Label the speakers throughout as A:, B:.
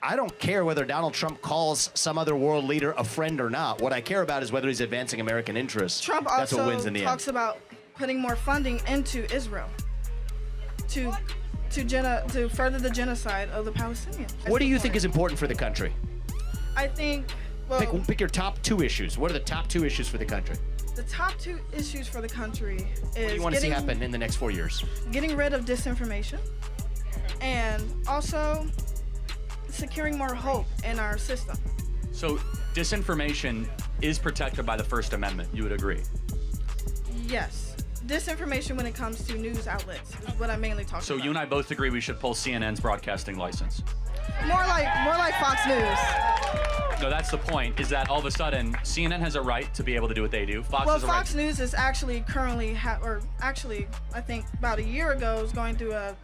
A: I don't care whether Donald Trump calls some other world leader a friend or not. What I care about is whether he's advancing American interests.
B: Trump
A: That's what
B: also
A: wins in the
B: talks
A: end.
B: about putting more funding into Israel to further the genocide of the Palestinians.
A: What do you think is important for the country?
B: I think, well,
A: Pick your top 2 issues. What are the top 2 issues for the country?
B: the top 2 issues for the country is
A: What do you want to see happen in the next 4 years?
B: getting rid of disinformation and also securing more hope in our system.
C: So disinformation is protected by the First Amendment. You would agree?
B: Yes. Disinformation when it comes to news outlets is what I'm mainly talking
C: So
B: about.
C: you and I both agree we should pull CNN's broadcasting license.
B: More like Fox News.
C: No, that's the point, is that all of a sudden CNN has a right to be able to do what they do. Fox
B: Well,
C: has a right
B: Fox News is actually currently, I think about a year ago, is going through a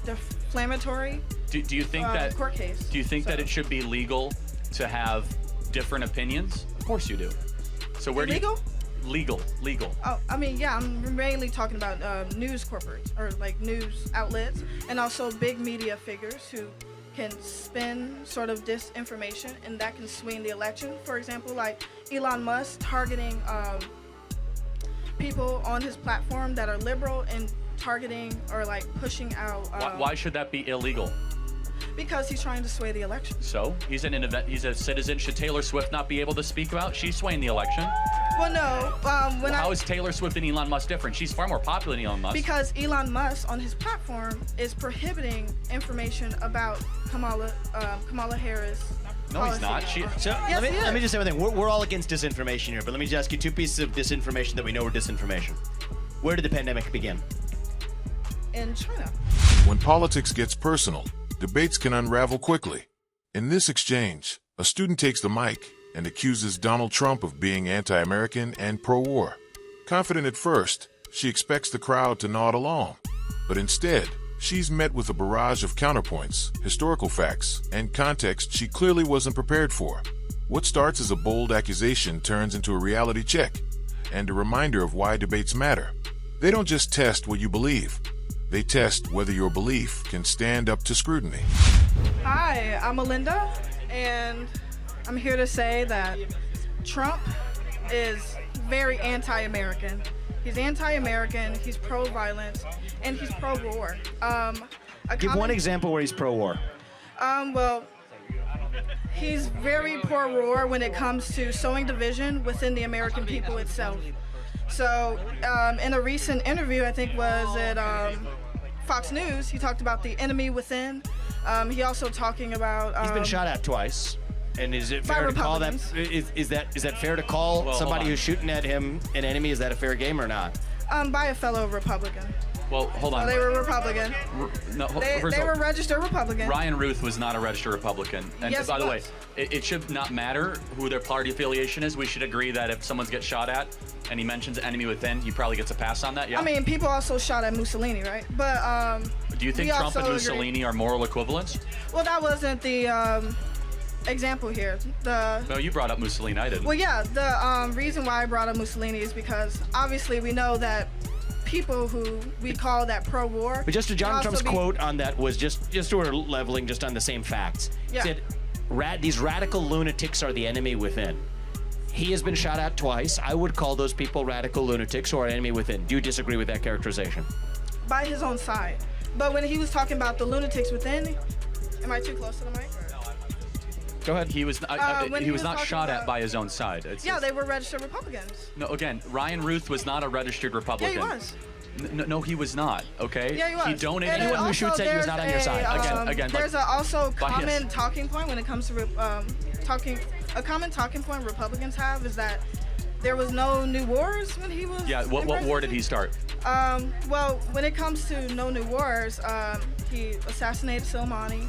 B: defamatory
C: do you think that
B: court case.
C: Do you think that it should be legal to have different opinions? Of course you do. So where
B: Illegal?
C: do you legal?
B: Oh, I mean, yeah, I'm mainly talking about news corporates or like news outlets and also big media figures who can spin sort of disinformation and that can swing the election. For example, like Elon Musk targeting people on his platform that are liberal and targeting or like pushing out.
C: Why should that be illegal?
B: Because he's trying to sway the election.
C: So he's a citizen. Should Taylor Swift not be able to speak about? She's swaying the election.
B: Well, no.
C: How is Taylor Swift and Elon Musk different? She's far more popular than Elon Musk.
B: Because Elon Musk on his platform is prohibiting information about Kamala Harris.
C: No, he's not.
B: Yes,
A: let me just say one thing. We're all against disinformation here, but let me just ask you 2 pieces of disinformation that we know are disinformation. Where did the pandemic begin?
B: In China.
D: When politics gets personal, debates can unravel quickly. In this exchange, a student takes the mic and accuses Donald Trump of being anti-American and pro-war. Confident at first, she expects the crowd to nod along. But instead, she's met with a barrage of counterpoints, historical facts, and context she clearly wasn't prepared for. What starts as a bold accusation turns into a reality check and a reminder of why debates matter. They don't just test what you believe. They test whether your belief can stand up to scrutiny.
B: Hi, I'm Melinda, and I'm here to say that Trump is very anti-American. He's anti-American, he's pro-violence, and he's pro-war.
A: Give one example where he's pro-war.
B: Well, he's very pro-war when it comes to sowing division within the American people itself. So, in a recent interview, I think was at Fox News, he talked about the enemy within. He also talking about.
A: He's been shot at twice, and is it
B: by
A: fair to call that?
B: Republicans.
A: Is that fair to call
C: Well,
A: somebody
C: hold on.
A: who's shooting at him an enemy? Is that a fair game or not?
B: By a fellow Republican.
C: Well, hold on.
B: They were Republican.
C: No,
B: They were registered Republican.
C: Ryan Ruth was not a registered Republican. And
B: Yes,
C: by the
B: he
C: way,
B: was.
C: it should not matter who their party affiliation is. We should agree that if someone gets shot at and he mentions enemy within, he probably gets a pass on that, yeah?
B: I mean, people also shot at Mussolini, right? But
C: do you think
B: we
C: Trump and
B: also
C: Mussolini are moral equivalents?
B: well, that wasn't the example here.
C: No, you brought up Mussolini, I didn't.
B: Well, yeah, the reason why I brought up Mussolini is because obviously we know that people who we call that pro-war.
A: But just to John
B: can also
A: Trump's
B: be-
A: quote on that was just sort of leveling just on the same facts.
B: Yeah.
A: He said, these radical lunatics are the enemy within. He has been shot at twice. I would call those people radical lunatics who are enemy within. Do you disagree with that characterization?
B: by his own side. But when he was talking about the lunatics within, am I too close to the mic?
A: Go ahead.
C: He was
B: when
C: he
B: he
C: was
B: was
C: not
B: talking
C: shot at
B: about-
C: by his own side.
B: Yeah, they were registered Republicans.
C: No, again, Ryan Ruth was not a registered
B: Yeah,
C: Republican.
B: he was.
C: No, he was not. Okay.
B: Yeah, he was.
C: He donated.
B: And
A: Anyone who
B: also
A: shoots at you is not on your
B: there's
A: side.
C: Again,
B: there's
C: like-
B: also
C: But yes.
B: common talking point when it comes to a common talking point Republicans have is that there was no new wars when he was.
C: Yeah. What
B: in
C: war did he
B: presidency.
C: start?
B: Well, when it comes to no new wars, he assassinated Soleimani.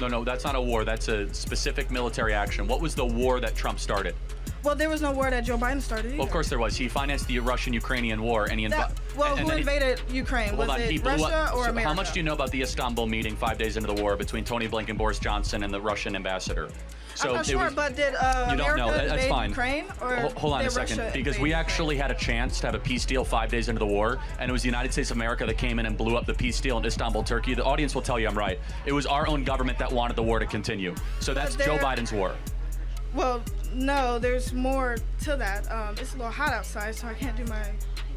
C: No, that's not a war. That's a specific military action. What was the war that Trump started?
B: Well, there was no war that Joe Biden started either.
C: Well, of course there was. He financed the Russian-Ukrainian war, and he
B: who invaded Ukraine? Was it Russia or America?
C: How much do you know about the Istanbul meeting 5 days into the war between Tony Blinken, Boris Johnson, and the Russian ambassador? So
B: I'm not sure, but did
C: you don't know.
B: America
C: That's
B: invade
C: fine.
B: Ukraine, or
C: hold on
B: did
C: a second,
B: Russia
C: because
B: invade
C: we
B: Ukraine?
C: actually had a chance to have a peace deal 5 days into the war, and it was the United States of America that came in and blew up the peace deal in Istanbul, Turkey. The audience will tell you I'm right. It was our own government that wanted the war to continue. So that's Joe Biden's war.
B: Well, no, there's more to that. It's a little hot outside, so I can't do my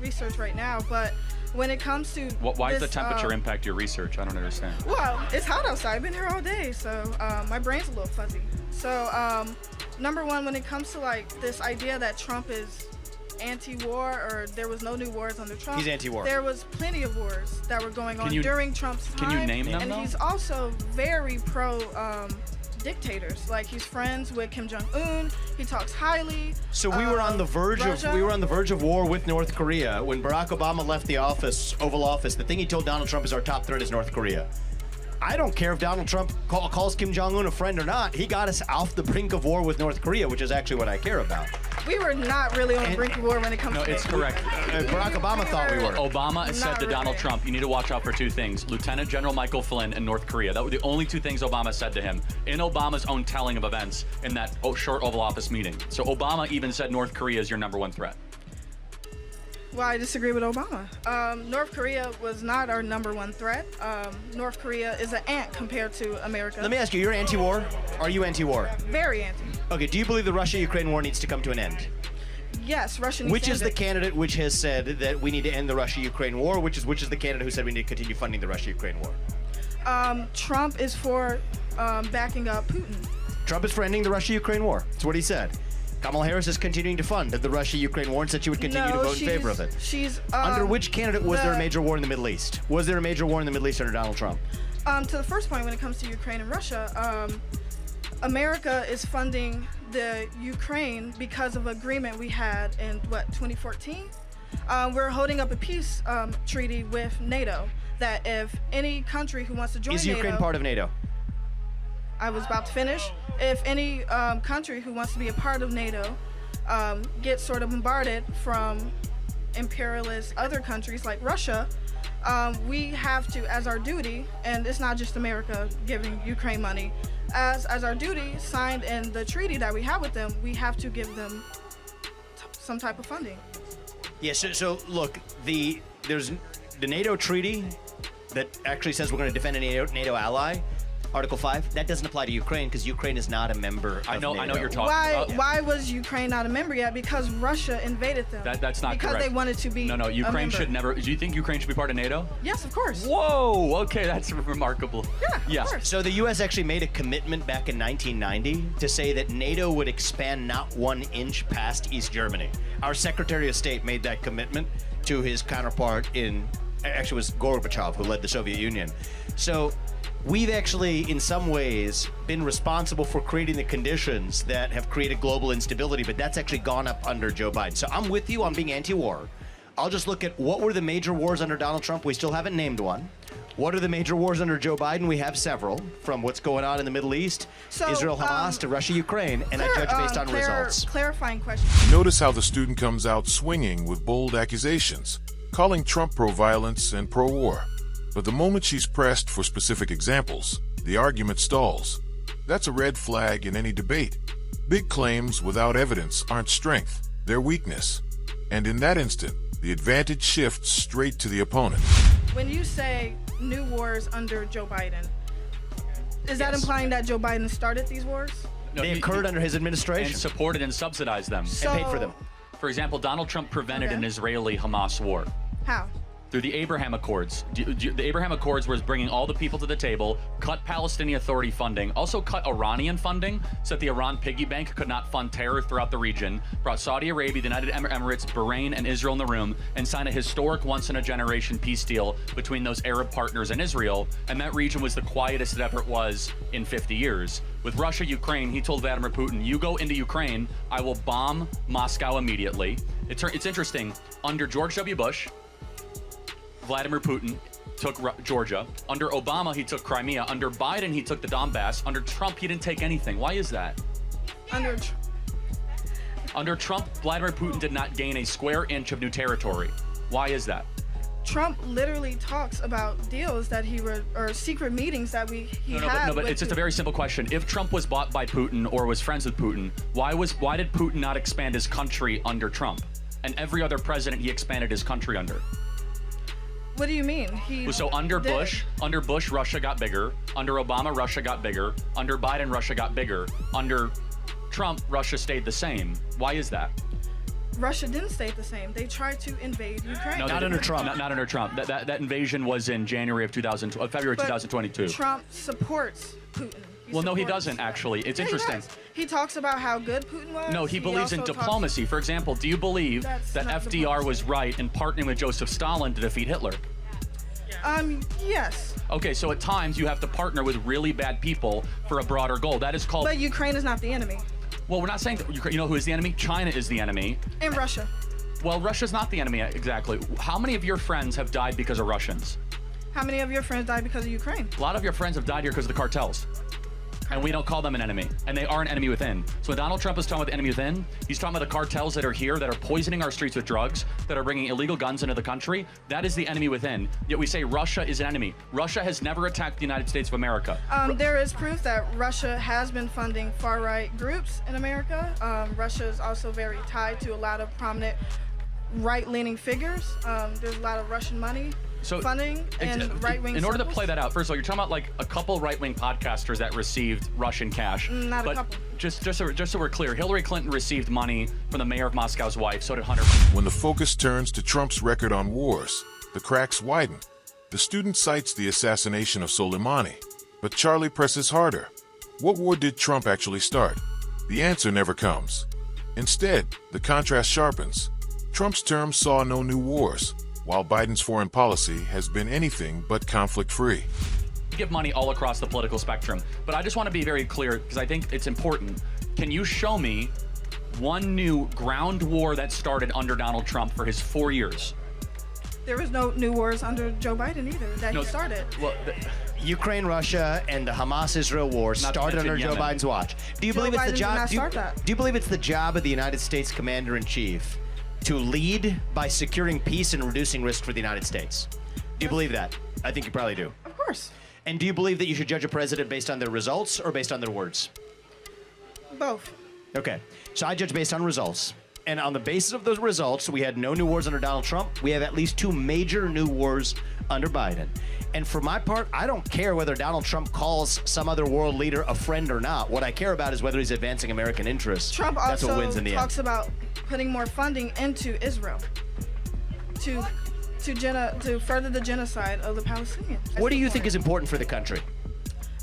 B: research right now. But when it comes to
C: Why does
B: this,
C: the temperature impact your research? I don't understand.
B: Well, it's hot outside. I've been here all day, so my brain's a little fuzzy. So, number one, when it comes to like this idea that Trump is anti-war or there was no new wars under Trump,
E: He's anti-war.
B: There was plenty of wars that were going on
C: you-
B: during Trump's time.
C: Can you name them,
B: And
C: though?
B: he's also very pro dictators. Like he's friends with Kim Jong-un. He talks highly.
E: So we were on the verge of war with North Korea when Barack Obama left the Oval Office. The thing he told Donald Trump is our top threat is North Korea. I don't care if Donald Trump calls Kim Jong-un a friend or not. He got us off the brink of war with North Korea, which is actually what I care about.
B: We were not really on the brink of war when it comes to
C: it's correct.
E: Barack Obama thought we were.
C: Obama said to
B: really.
C: Donald Trump, you need to watch out for two things, Lieutenant General Michael Flynn and North Korea. That were the only two things Obama said to him in Obama's own telling of events in that short Oval Office meeting. So Obama even said North Korea is your #1 threat.
B: Well, I disagree with Obama. North Korea was not our #1 threat. North Korea is an ant compared to America.
E: Let me ask you, you're anti-war? Are you anti-war?
B: Very anti.
E: Okay, do you believe the Russia-Ukraine war needs to come to an end?
B: Yes, Russia needs
E: Which
B: to
E: is
B: end
E: the
B: it.
E: candidate which has said that we need to end the Russia-Ukraine war? Which is the candidate who said we need to continue funding the Russia-Ukraine war?
B: Trump is for backing up Putin.
E: Trump is for ending the Russia-Ukraine war. That's what he said. Kamala Harris is continuing to fund the Russia-Ukraine war and said she would continue to vote in favor of it.
B: She's
E: Under which candidate was there a major war in the Middle East? Was there a major war in the Middle East under Donald Trump?
B: To the first point, when it comes to Ukraine and Russia, America is funding the Ukraine because of an agreement we had in 2014. We're holding up a peace treaty with NATO that if any country who wants to join
E: Is
B: NATO,
E: Ukraine part of NATO?
B: I was about to finish. If any country who wants to be a part of NATO gets sort of bombarded from imperialist other countries like Russia, we have to, as our duty, and it's not just America giving Ukraine money, as our duty signed in the treaty that we have with them, we have to give them some type of funding.
E: Yeah, so look, there's the NATO treaty that actually says we're going to defend a NATO ally. Article 5, that doesn't apply to Ukraine because Ukraine is not a member of
C: I know
E: NATO.
C: what you're talking about.
B: Why was Ukraine not a member yet? Because Russia invaded them.
C: That's not
B: because
C: correct.
B: they wanted to be
C: No,
B: a
C: Ukraine
B: member.
C: should never. Do you think Ukraine should be part of NATO?
B: Yes, of course.
C: Whoa, okay, that's remarkable.
B: Yeah, of course.
E: So the U.S. actually made a commitment back in 1990 to say that NATO would expand not 1 inch past East Germany. Our Secretary of State made that commitment to his counterpart actually it was Gorbachev who led the Soviet Union. So we've actually, in some ways, been responsible for creating the conditions that have created global instability, but that's actually gone up under Joe Biden. So I'm with you on being anti-war. I'll just look at what were the major wars under Donald Trump. We still haven't named one. What are the major wars under Joe Biden? We have several, from what's going on in the Middle East,
B: So,
E: Israel, Hamas, to Russia, Ukraine, and I judge based on results.
B: Clarifying question.
D: Notice how the student comes out swinging with bold accusations, calling Trump pro-violence and pro-war. But the moment she's pressed for specific examples, the argument stalls. That's a red flag in any debate. Big claims without evidence aren't strength, they're weakness. And in that instant, the advantage shifts straight to the opponent.
B: When you say new wars under Joe Biden, is that implying that Joe Biden started these wars?
C: No,
E: They occurred under his administration
C: and supported and subsidized them.
B: So,
E: and paid for them.
C: For example, Donald Trump prevented
B: Okay.
C: an Israeli-Hamas war.
B: How?
C: Through the Abraham Accords. The Abraham Accords was bringing all the people to the table, cut Palestinian Authority funding, also cut Iranian funding so that the Iran piggy bank could not fund terror throughout the region, brought Saudi Arabia, the United Emirates, Bahrain, and Israel in the room, and signed a historic once-in-a-generation peace deal between those Arab partners and Israel, and that region was the quietest it ever was in 50 years. With Russia, Ukraine, he told Vladimir Putin, you go into Ukraine, I will bomb Moscow immediately. It's interesting, under George W. Bush, Vladimir Putin took Georgia. Under Obama, he took Crimea. Under Biden, he took the Donbass. Under Trump, he didn't take anything. Why is that? Under Trump, Vladimir Putin did not gain a square inch of new territory. Why is that?
B: Trump literally talks about deals that or secret meetings that he had.
C: No, but
B: with
C: it's just a
B: Putin.
C: very simple question. If Trump was bought by Putin or was friends with Putin, why did Putin not expand his country under Trump? And every other president he expanded his country under.
B: What do you mean?
C: So under Bush, Russia got bigger. Under Obama, Russia got bigger. Under Biden, Russia got bigger. Under Trump, Russia stayed the same. Why is that?
B: Russia didn't stay the same. They tried to invade Ukraine.
C: No,
E: Not under Trump.
C: Not under Trump. That invasion was in January of February
B: But
C: 2022.
B: Trump supports Putin.
C: Well, no, he
B: supports
C: doesn't
B: that.
C: actually. It's
B: Yeah,
C: interesting.
B: He talks about how good Putin was.
C: No, he believes in
B: also talks-
C: diplomacy. For example, do you believe
B: That's
C: that
B: not
C: FDR was
B: diplomacy.
C: right in partnering with Joseph Stalin to defeat Hitler?
B: Yes.
C: Okay, so at times you have to partner with really bad people for a broader goal. That is called.
B: But Ukraine is not the enemy.
C: Well, we're not saying that you know who is the enemy? China is the enemy.
B: And Russia.
C: Well, Russia's not the enemy exactly. How many of your friends have died because of Russians?
B: How many of your friends died because of Ukraine?
C: A lot of your friends have died here because of the cartels. And we don't call them an enemy. And they are an enemy within. So when Donald Trump is talking about the enemy within, he's talking about the cartels that are here, that are poisoning our streets with drugs, that are bringing illegal guns into the country. That is the enemy within. Yet we say Russia is an enemy. Russia has never attacked the United States of America.
B: There is proof that Russia has been funding far-right groups in America. Russia is also very tied to a lot of prominent right-leaning figures. There's a lot of Russian money funding and right-wing
C: In order to
B: circles.
C: play that out, first of all, you're talking about like a couple right-wing podcasters that received Russian cash.
B: Not a
C: but
B: couple.
C: Just so we're clear, Hillary Clinton received money from the mayor of Moscow's wife. So did Hunter.
D: When the focus turns to Trump's record on wars, the cracks widen. The student cites the assassination of Soleimani, but Charlie presses harder. What war did Trump actually start? The answer never comes. Instead, the contrast sharpens. Trump's term saw no new wars, while Biden's foreign policy has been anything but conflict-free.
C: Give money all across the political spectrum. But I just want to be very clear because I think it's important. Can you show me one new ground war that started under Donald Trump for his 4 years?
B: There was no new wars under Joe Biden either that
C: No,
B: he started.
C: Well,
E: Ukraine, Russia, and the Hamas-Israel war started under Joe
C: Yemen.
E: Biden's watch. Do you
B: Joe
E: believe it's the
B: Biden did
E: job?
B: not
E: Do you,
B: start that.
E: do you believe it's the job of the United States Commander-in-Chief to lead by securing peace and reducing risk for the United States? Do you believe that? I think you probably do.
B: Of course.
E: And do you believe that you should judge a president based on their results or based on their words?
B: Both.
E: Okay, so I judge based on results. And on the basis of those results, we had no new wars under Donald Trump. We have at least 2 major new wars under Biden. And for my part, I don't care whether Donald Trump calls some other world leader a friend or not. What I care about is whether he's advancing American interests.
B: Trump
E: That's
B: also
E: what wins in the
B: talks
E: end.
B: about putting more funding into Israel to further the genocide of the Palestinians.
E: What do you think is important for the country?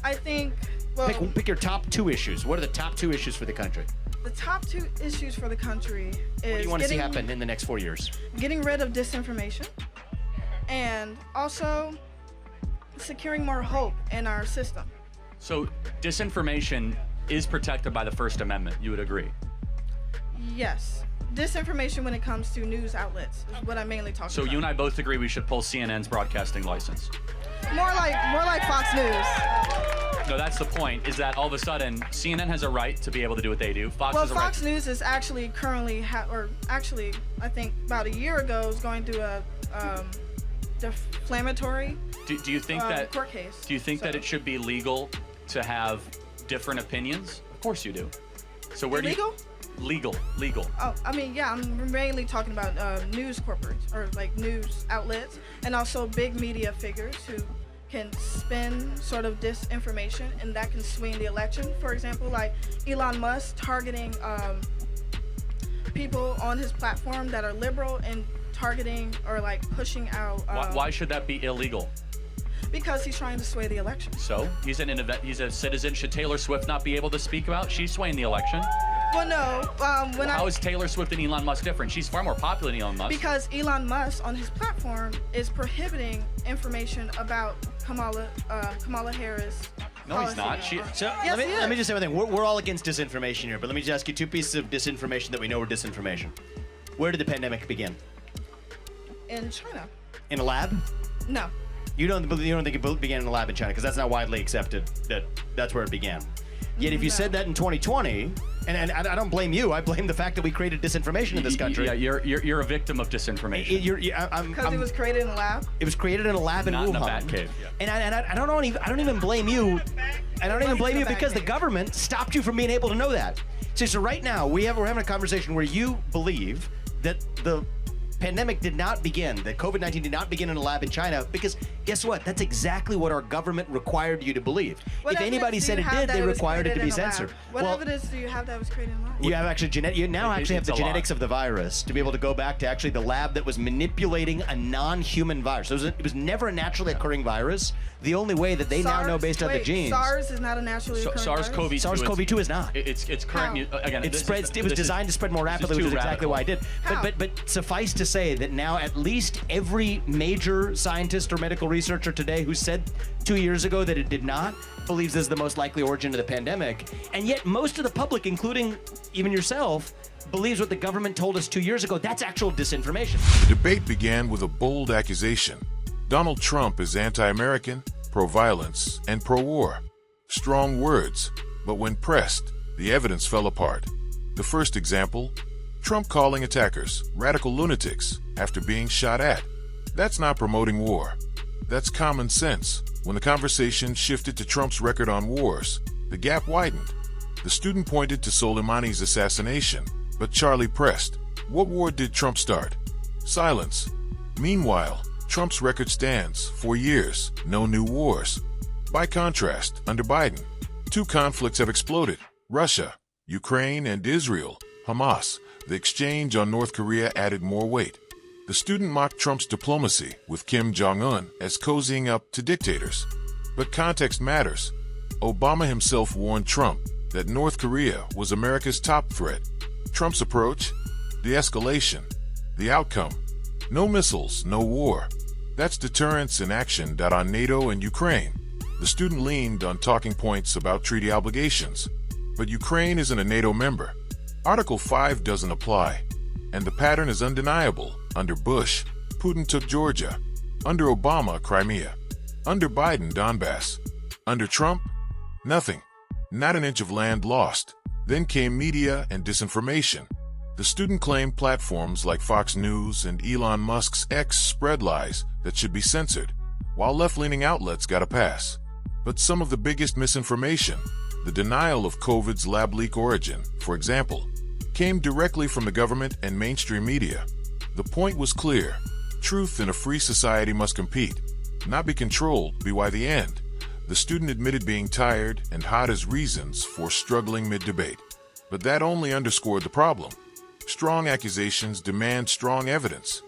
B: I think, well,
E: Pick your top 2 issues. What are the top 2 issues for the country?
B: the top 2 issues for the country is
E: What do you want to see happen in the next 4 years?
B: getting rid of disinformation and also securing more hope in our system.
C: so disinformation is protected by the First Amendment. You would agree?
B: Yes. Disinformation when it comes to news outlets is what I'm mainly talking
C: So
B: about.
C: you and I both agree we should pull CNN's broadcasting license.
B: More like Fox News.
C: No, that's the point, is that all of a sudden, CNN has a right to be able to do what they do. Fox
B: Well,
C: has a right.
B: Fox News is actually currently, I think about a year ago, is going through a defamatory
C: Do you think that
B: court case.
C: Do you think that it should be legal to have different opinions? Of course you do. So where
B: Illegal?
C: do you legal?
B: Oh, I mean, yeah, I'm mainly talking about news corporates or like news outlets and also big media figures who can spin sort of disinformation and that can swing the election. For example, like Elon Musk targeting people on his platform that are liberal and targeting or like pushing out.
C: Why should that be illegal?
B: Because he's trying to sway the election.
C: So he's a citizen. Should Taylor Swift not be able to speak about? She's swaying the election.
B: Well, no.
C: How is Taylor Swift and Elon Musk different? She's far more popular than Elon Musk.
B: Because Elon Musk on his platform is prohibiting information about Kamala Harris.
C: No, he's not.
B: policy.
E: So
B: Yes,
E: let me
B: he
E: just say one thing. We're all against disinformation here, but let me just ask you 2 pieces of disinformation that we know are disinformation. Where did the pandemic begin?
B: In China.
E: In a lab?
B: No.
E: You don't think it began in a lab in China because that's not widely accepted that that's where it began. Yet if you
B: No.
E: said that in 2020, And I don't blame you. I blame the fact that we created disinformation in this country.
C: Yeah, you're a victim of disinformation.
B: Because it was created in a lab.
E: It was created in a lab in
C: Not
E: Wuhan.
C: in a bat cave.
E: And I don't even blame you. I don't even blame you because the government stopped you from being able to know that. So right now we're having a conversation where you believe that the pandemic did not begin, that COVID-19 did not begin in a lab in China, because guess what? That's exactly what our government required you to believe.
B: What
E: if anybody said it did, they required it to be censored.
B: What evidence do you have that was created in a lab?
E: You have actually you now actually have the
C: It's a
E: genetics
C: lot.
E: of the virus to be able to go back to actually the lab that was manipulating a non-human virus. So it was never a naturally occurring virus. The only way that they now know based on the genes.
B: SARS is not a naturally occurring virus?
C: SARS-CoV-2.
E: SARS-CoV-2 is not.
C: It's current. Again,
E: It spreads. It was designed to spread more rapidly, which is exactly why it did. But suffice to say that now at least every major scientist or medical researcher today who said 2 years ago that it did not believes this is the most likely origin of the pandemic, and yet most of the public, including even yourself, believes what the government told us 2 years ago. That's actual disinformation.
D: The debate began with a bold accusation. Donald Trump is anti-American, pro-violence, and pro-war. Strong words, but when pressed, the evidence fell apart. The first example, Trump calling attackers radical lunatics after being shot at. That's not promoting war. That's common sense. When the conversation shifted to Trump's record on wars, the gap widened. The student pointed to Soleimani's assassination, but Charlie pressed. What war did Trump start? Silence. Meanwhile, Trump's record stands 4 years, no new wars. By contrast, under Biden, 2 conflicts have exploded. Russia, Ukraine, and Israel, Hamas. The exchange on North Korea added more weight. The student mocked Trump's diplomacy with Kim Jong-un as cozying up to dictators. But context matters. Obama himself warned Trump that North Korea was America's top threat. Trump's approach? De-escalation. The outcome? No missiles, no war. That's deterrence in action. On NATO and Ukraine, the student leaned on talking points about treaty obligations. But Ukraine isn't a NATO member. Article 5 doesn't apply. And the pattern is undeniable. Under Bush, Putin took Georgia. Under Obama, Crimea. Under Biden, Donbass. Under Trump, nothing. Not an inch of land lost. Then came media and disinformation. The student claimed platforms like Fox News and Elon Musk's X spread lies that should be censored, while left-leaning outlets got a pass. But some of the biggest misinformation, the denial of COVID's lab leak origin, for example, came directly from the government and mainstream media. The point was clear. Truth in a free society must compete, not be controlled. By the end, the student admitted being tired and hot as reasons for struggling mid-debate. But that only underscored the problem. Strong accusations demand strong evidence.